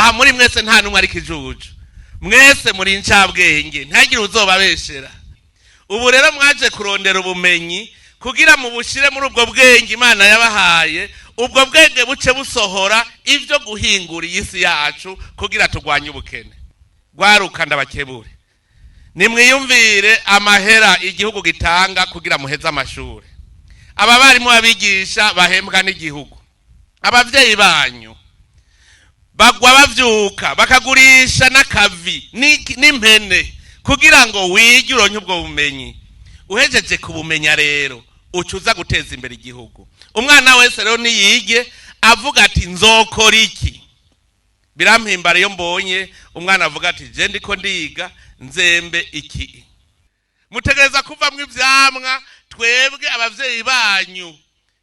aha muri mwese nta numwe ari kijuju, mwese muri incabwenge, ntagire uzobabeshera. Ubu rero mwaje kurondera ubumenyi kugira mu bushire muri ubwo bwenge Imana yabahaye, ubwo bwenge buce busohora ivyo guhingura isi yacu kugira turwanye ubukene. Gwaruka ndabakebure, nimwiyumvire amahera igihugu gitanga kugira muheze amashuri. Aba barimu abigisha bahembwa n'igihugu, abavyeyi banyu bagwa bavyuka bakagurisha n'akavi n'impene kugira ngo wige uronke ubwo bumenyi. Uhejeje kubumenya rero ucuza guteza imbere igihugu. Umwana wese rero niyige avuga ati nzokora iki. Birampimbara iyo mbonye umwana avuga ati je ndiko ndiga nzembe iki. Mutegereza kuvamwe ivyamwa twebwe abavyeyi banyu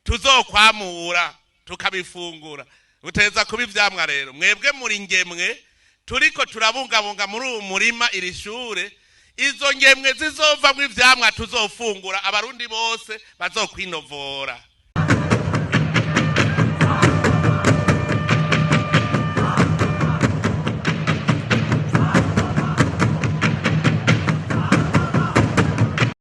tuzokwamura tukabifungura. Mutegereza kuba ivyamwa rero. Mwebwe muri ingemwe turiko turabungabunga muri uwo murima iri shure, izo ngemwe zizovamwe ivyamwa tuzofungura, Abarundi bose bazokwinovora.